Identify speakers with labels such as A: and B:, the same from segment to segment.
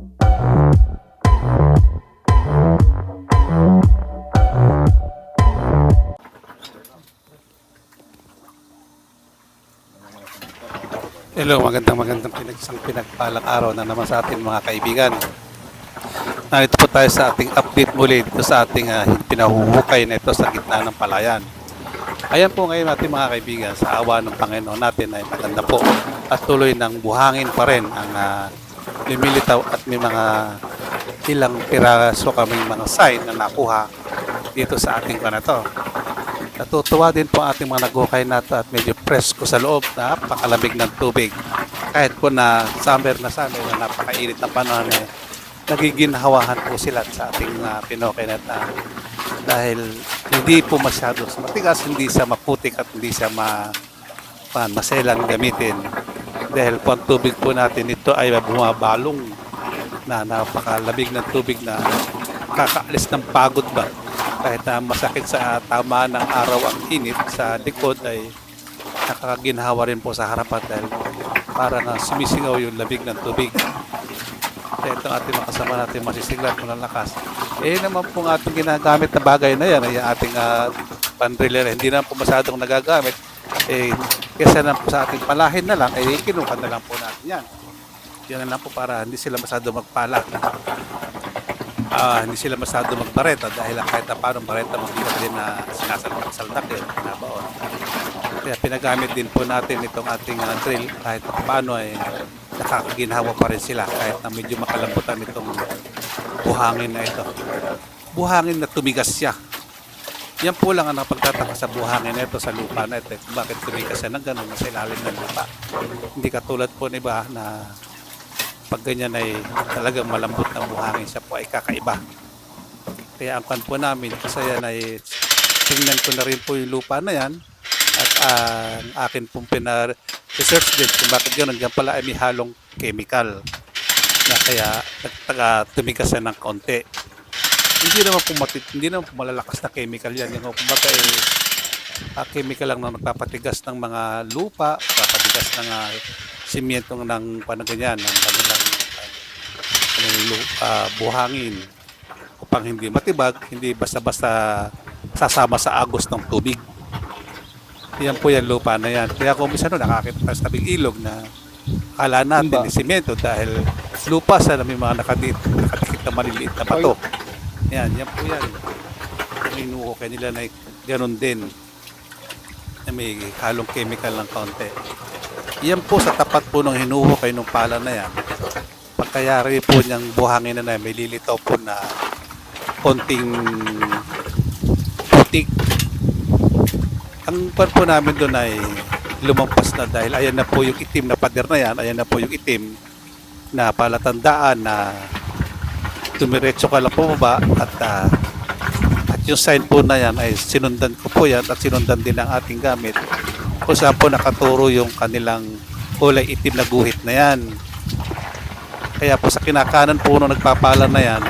A: Hello, magandang isang pinagpalang araw na naman sa ating mga kaibigan. Narito po tayo sa ating update muli dito sa ating pinahuhukay na ito sa gitna ng palayan. Ayan po ngayon ating mga kaibigan, sa awa ng Panginoon natin ay maganda po at tuloy ng buhangin pa rin ang lumilitaw at may mga ilang piraso kaming mga sign na nakuha dito sa ating kanato. Natutuwa din po ating mga naghukay nato at medyo presko sa loob, napakalamig ng tubig. Kahit po na summer na napakainit na panahon nagiginhawahan po sila sa ating pinukay na dahil hindi po masyado matigas, hindi siya maputik at hindi siya maselan gamitin. Dahil po ang tubig po natin ito ay bumabalong na napakalamig ng tubig na kakaalis ng pagod ba. Kahit na masakit sa tama ng araw ang init sa likod ay nakakaginhawa rin po sa harapan dahil parang sumisingaw yung labig ng tubig. Kaya itong ating makasama natin masisiglat ng lakas. Naman po ang ating ginagamit na bagay na yan ay ating pandriller. Hindi na po masyadong nagagamit. Kesa na po sa ating palahin na lang, kinuha na lang po natin yan. Yan na lang po para hindi sila masyadong magpala. Hindi sila masyado magbareta dahil kahit na paano bareta mabigat din na sinasaldak yun, nabaon. Kaya pinagamit din po natin itong ating drill kahit na paano ay nakakaginhawa pa rin sila kahit na medyo makalambutan itong buhangin na ito. Buhangin na tumigas siya. Yan po lang ang napagtataka sa buhangin na ito sa lupa na ito. Bakit tumigas siya ng ganun sa ilalim ng lupa. Hindi katulad po na iba na pag ganyan ay talagang malambot ng buhangin siya po ay kakaiba. Kaya ang kan po namin kasi yan ay tingnan ko na rin po yung lupa na yan at ang akin pong pina-research din kung bakit gano'n. Yan pala ay may halong chemical na kaya tumigas siya ng konti. Hindi naman po malalakas na chemical yan. Yung kumbaga chemical lang na nagpapatigas ng mga lupa, nagpapatigas ng simyento ng panaganyan ng kanilang buhangin upang hindi matibag, hindi basta-basta sasama sa agos ng tubig. Yan po yan lupa na yan. Kaya kung minsan nakakita tayo sa tabing ilog na akala natin simyento dahil lupa sa may mga nakadikit na maliliit na bato. Yan po yan. Inuukay nila na ganun din na may halong chemical ng kaunti. Yan po sa tapat po ng hinuhukay ng pala na yan. Pagkayari po niyang buhangin na may lilitaw po na konting putik. Ang pan po namin doon ay lumampas na dahil ayan na po yung itim na pader na yan. Ayan na po yung itim na palatandaan na tumiretso ka lang pumaba at yung sign po na yan ay sinundan ko po yan at sinundan din ang ating gamit kung saan po nakaturo yung kanilang kulay itim na guhit na yan. Kaya po sa kinakanan po nung nagpapala na yan,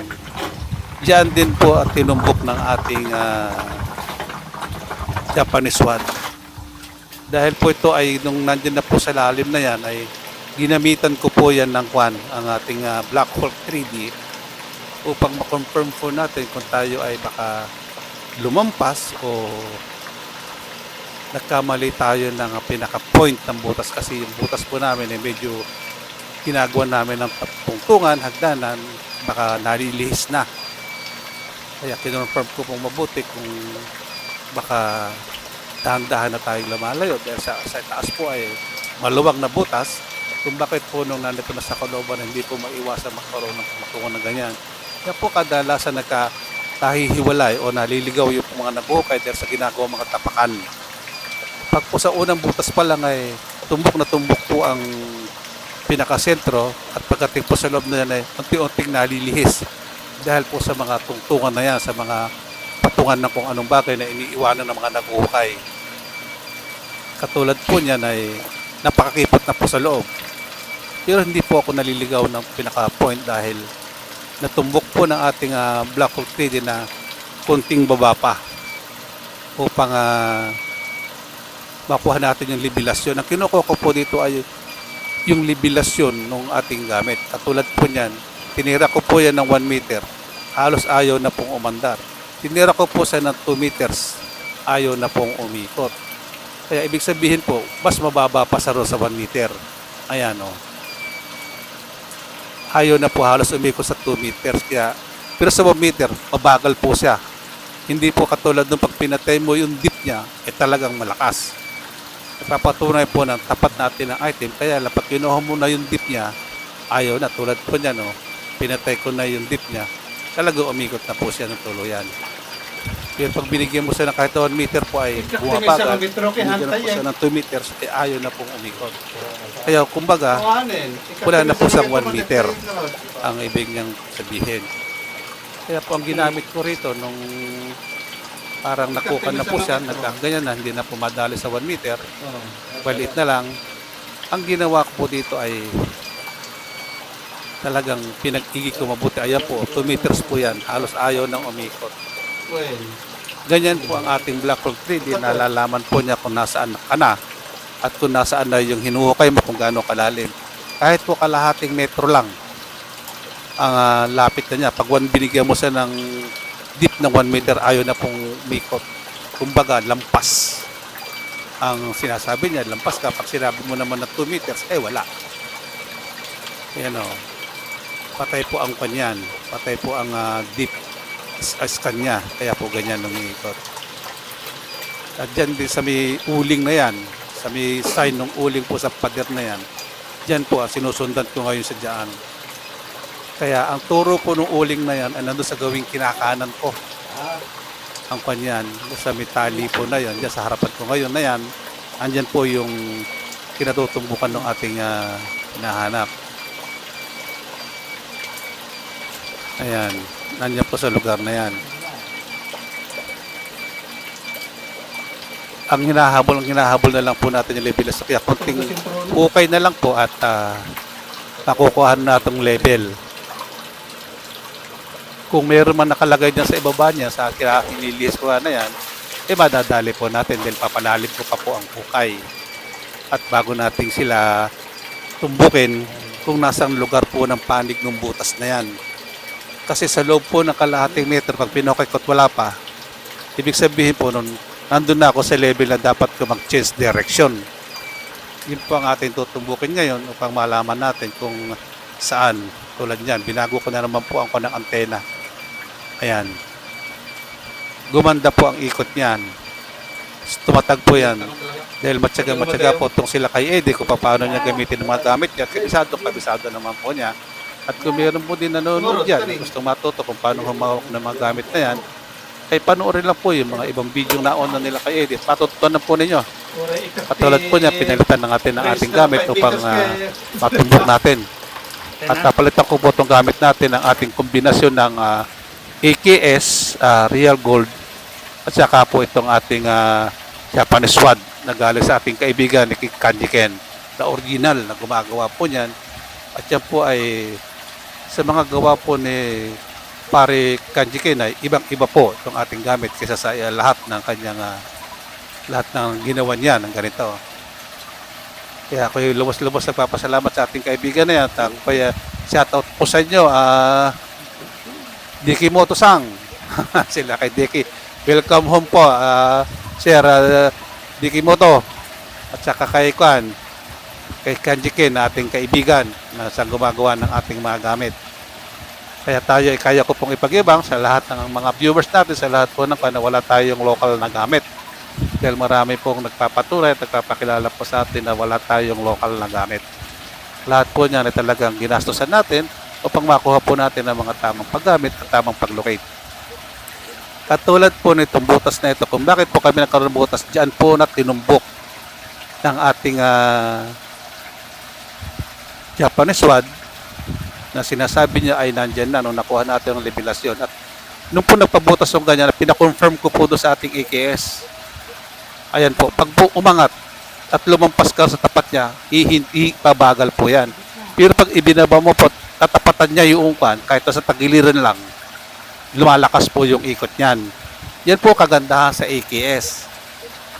A: diyan din po at tinumbok ng ating Japanese sword. Dahil po ito ay nung nandyan na po sa lalim na yan ay ginamitan ko po yan ng ang ating Black Hawk 3D upang ma-confirm po natin kung tayo ay baka lumampas o nagkamali tayo ng pinaka-point ng butas kasi yung butas po namin ay medyo ginagawa namin ng tungtungan, hagdanan, baka nalilihis na. Kaya kinonfirm ko pong mabuti kung baka dahan-dahan na tayong lumalayo dahil sa taas po ay maluwag na butas kung bakit po nung nandito na sa kalooban hindi po maiwasan magkaroon ng pamatungan na ganyan. Kaya po kadalasan nagkatahihiwalay o naliligaw yung mga nabuhukay dahil sa ginagawa mga tapakan. Pag po sa unang butas pa lang ay tumbok na tumbok po ang pinakasentro at pagdating po sa loob na yan ay unti-unting nalilihis dahil po sa mga tungtungan na yan, sa mga patungan ng kung anong bagay na iniiwanan ng mga nabuhukay. Katulad po niyan ay napakakipot na po sa loob. Pero hindi po ako naliligaw ng pinaka-point dahil natumbok po ng ating Black Hawk 3D na kunting baba pa upang makuha natin yung libilasyon. Ang kinukuha ko po dito ay yung libilasyon ng ating gamit. Katulad po niyan, Tinira ko po yan ng 1 meter. Halos ayaw na pong umandar. Tinira ko po siya ng 2 meters. Ayaw na pong umikot. Kaya ibig sabihin po, mas mababa pa sa 1 meter. Ayan o. Ayaw na po halos umikot sa 2 meters. Kaya, pero sa 1 meter, mabagal po siya. Hindi po katulad nung pag pinatay mo yung dip niya, talagang malakas. Napapatunay po ng tapat natin ng item. Kaya pag kinuha mo na yung dip niya, ayaw na. Tulad po niya, no? Pinatay ko na yung dip niya. Talaga umikot na po siya ng tuluyan. Pero pag binigyan mo siya ng kahit 1 meter po ay bumabagal. Binigyan na po siya ng 2 meters, ayaw na pong umikot. Kaya kumbaga, wala na po siyang 1 meter ang ibig niyang sabihin. Kaya po ang ginamit ko rito nung parang nakukan na po siya, ganyan na, hindi na pumadali sa 1 meter, maliit na lang. Ang ginawa ko po dito ay talagang pinag-igi ko mabuti. Ayan po, 2 meters po yan. Halos ayaw nang umikot. Ganyan po ang ating Black Rock 3D. Nalalaman po niya kung nasaan ka na at kung nasaan na yung hinuhukay mo kung gaano kalalim. Kahit po kalahating metro lang ang lapit na niya. Pag binigyan mo siya ng deep ng 1 meter, ayaw na pong umikot. Kumbaga, lampas. Ang sinasabi niya, lampas ka. Pag sinabi mo naman na 2 meters, wala. Ayan o. Patay po ang kanyan. Patay po ang deep scan niya. Kaya po ganyan umiikot. At dyan din sa may uling na yan, sa may sign ng uling po sa pader na yan, dyan po sinusundan ko ngayon sa dyan. Kaya ang turo po ng uling na yan ay nandun sa gawing kinakanan ko. Ang kanyan, sa may tali po na yan, dyan sa harapan ko ngayon na yan, andyan po yung kinatutumbukan ng ating hinahanap. Ayan, nandiyan po sa lugar na yan. Ang hinahabol na lang po natin yung level. Kaya konting ukay na lang po at nakukuha na itong level. Kung mayroon man nakalagay dyan sa ibaba niya, sa kinililis ko na yan, madadali po natin dahil papalalim ko pa po ang ukay. At bago natin sila tumbukin kung nasang lugar po ng panig ng butas na yan. Kasi sa loob po ng kalahating meter, pag pinukay ko't wala pa, ibig sabihin po nun, nandun na ako sa level na dapat ko mag-change direction. Yun po ang ating tutumbukin ngayon upang malaman natin kung saan. Tulad niyan, binago ko na naman po ang antena. Ayan. Gumanda po ang ikot niyan. Tumatag po yan. Dahil matyaga po itong sila kay Eddie kung paano niya gamitin ang mga gamit niya. Kabisado naman po niya. At kung meron po din nanonood dyan, gustong matuto kung paano humawak ng mga gamit na yan, ay panoorin lang po yung mga ibang video na nauna nila kay Edith. Matutunan po ninyo. Katulad po niya, pinalitan na natin ang ating gamit upang matumbok natin. At napalitan ko po itong gamit natin ang ating kombinasyon ng AKS, Real Gold, at saka po itong ating Japanese Sword na galing sa ating kaibigan ni Kanji Ken, na original na gumagawa po niyan. At yan po ay sa mga gawa po ni pare Kanji Ken ay ibang-iba po itong ating gamit kaysa sa lahat ng kanyang lahat ng ginawa niya ng ganito. Kaya ako yung lubos-lubos nagpapasalamat sa ating kaibigan na yan. Kaya shoutout po sa inyo, Diki Moto-sang. Sila kay Diki. Welcome home po, Sir Diki Moto. At saka kay Kanji Ken, ating kaibigan na siyang gumagawa ng ating mga gamit. Kaya tayo ay kaya ko pong ipag-ibang sa lahat ng mga viewers natin, sa lahat po ng na wala tayong local na gamit. Dahil marami pong nagpapatunay at nagpapakilala po sa atin na wala tayong local na gamit. Lahat po niyan ay talagang ginastosan natin upang makuha po natin ang mga tamang paggamit at tamang paglocate. Katulad po nitong butas na ito, kung bakit po kami nagkaroon ng butas, diyan po na tinumbok ng ating Japanese Sword na sinasabi niya ay nandyan na nung nakuha natin ang levelasyon. At nung po nagpabutas yung ganyan, pinakonfirm ko po doon sa ating AKS. Ayan po, pag po umangat at lumampas ka sa tapat niya, pabagal po yan. Pero pag ibinaba mo po, tatapatan niya yung kan, kahit sa tagiliran lang, lumalakas po yung ikot niyan. Yan po kagandahan sa AKS.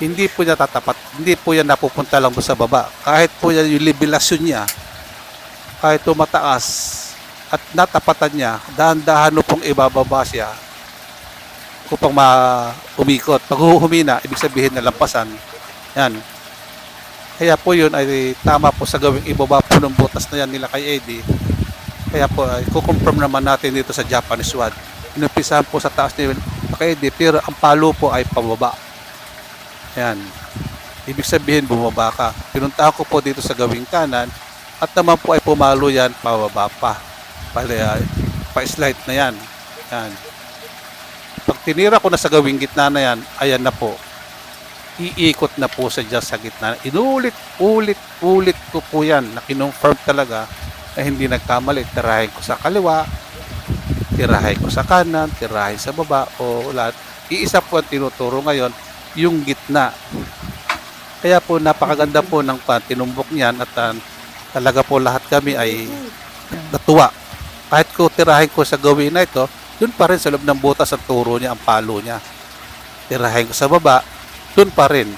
A: Hindi po niya tatapat, hindi po yan napupunta lang doon sa baba. Kahit po yan yung levelasyon niya, kahit tumataas at natapatan niya, dahan-dahan mo pong ibababa siya upang umikot. Pag humina, ibig sabihin na lampasan. Yan. Kaya po yun ay tama po sa gawing ibaba po ng butas na yan nila kay Eddie. Kaya po ay kukonfirm naman natin dito sa Japanese WOD. Inumpisahan po sa taas ni kay Eddie, pero ang palo po ay pababa. Yan. Ibig sabihin bumaba ka. Pinuntahan ko po dito sa gawing kanan at naman po ay pumalo yan pababa pa. Pa-slide na yan. Yan. Pag tinira ko na sa gawing gitna na yan, ayan na po. Iikot na po siya dyan sa gitna. Inulit ko po yan na kinonfirm talaga na hindi nagkamali. Tirahin ko sa kaliwa, tirahin ko sa kanan, tirahin sa baba o lahat. Iisa po ang tinuturo ngayon, yung gitna. Kaya po napakaganda po ng tinumbok niyan at talaga po lahat kami ay natuwa. Kahit ko tirahin ko sa gawin na ito, dun pa rin sa loob ng butas ang turo niya, ang palo niya. Tirahin ko sa baba, dun pa rin.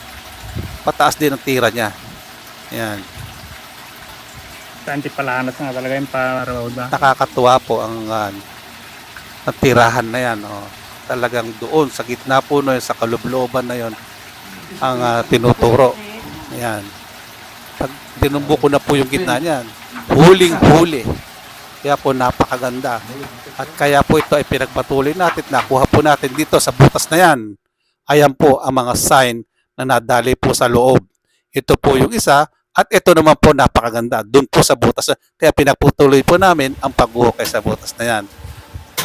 A: Pataas din ang tira niya. Yan.
B: Antipalanas nga talaga yung pa-road ba?
A: Nakakatuwa po ang tirahan na yan. Oh. Talagang doon, sa gitna po no, sa kalubloban na yon ang tinuturo. Yan. Pag dinumbo ko na po yung gitna niyan, huling-huli. Kaya po napakaganda. At kaya po ito ay pinagpatuloy natin, nakuha po natin dito sa butas na yan. Ayan po ang mga sign na nadali po sa loob. Ito po yung isa at ito naman po napakaganda. Doon po sa butas. Kaya pinagpatuloy po namin ang pagbuhukay sa butas na yan.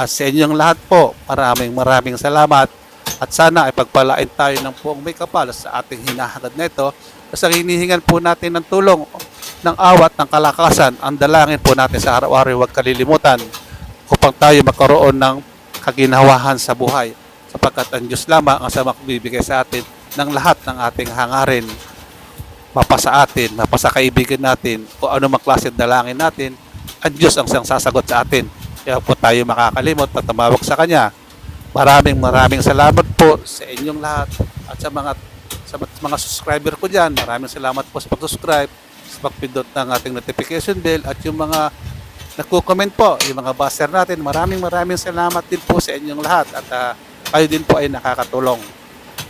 A: At sa inyong lahat po, maraming salamat. At sana ay pagpalain tayo ng buong may kapal sa ating hinahangad na ito. Sa hinihingan po natin ng tulong, ng awat, ng kalakasan, ang dalangin po natin sa araw-araw, huwag kalilimutan upang tayo magkaroon ng kaginhawahan sa buhay. Sapagkat ang Diyos lamang ang sa magbibigay sa atin ng lahat ng ating hangarin. Mapasa atin, mapasa kaibigan natin, o ano mang klase dalangin natin, ang Diyos ang siyang sasagot sa atin. Kaya po tayo makakalimot at tumawag sa Kanya. Maraming salamat po sa inyong lahat at sa mga subscriber ko dyan. Maraming salamat po sa pag-subscribe, sa pagpindot ng ating notification bell at yung mga nagko-comment po, yung mga buzzer natin. Maraming salamat din po sa inyong lahat at kayo din po ay nakakatulong.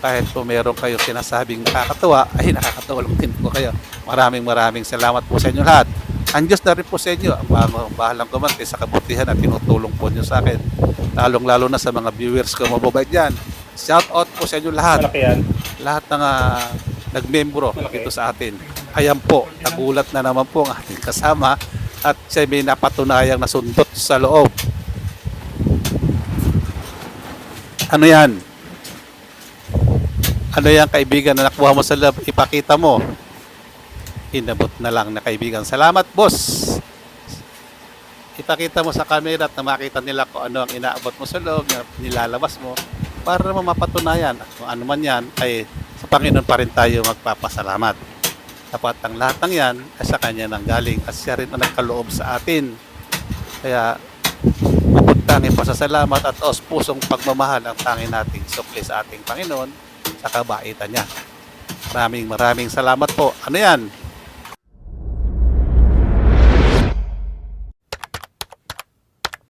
A: Kahit po meron kayong sinasabing nakakatuwa, ay nakakatulong din po kayo. Maraming salamat po sa inyong lahat. Ang Diyos na rin po sa inyo, ang bahalang gumanti sa kabutihan at tinutulong po nyo sa akin. Lalong-lalo na sa mga viewers ko mababait dyan. Shout out po sa inyo lahat.
B: Malaki yan.
A: Lahat ng nagmembro dito sa atin. Ayan po, nagulat na naman po ang ating kasama at siya may napatunayang nasundot sa loob. Ano yan? Ano yan kaibigan na nakuha mo sa loob? Ipakita mo. Inabot na lang na kaibigan. Salamat boss. Ipakita mo sa camera at na makita nila kung ano ang inaabot mo sa loob, na nilalabas mo para naman mapatunayan at kung ano man yan ay sa Panginoon pa rin tayo magpapasalamat. Dapat ang lahat ng yan ay sa Kanya nang galing at siya rin ang nagkaloob sa atin. Kaya mapuntangin pasasalamat at pusong pagmamahal ang tanging nating sukli sa ating Panginoon sa kabaitan niya. Maraming salamat po. Ano yan?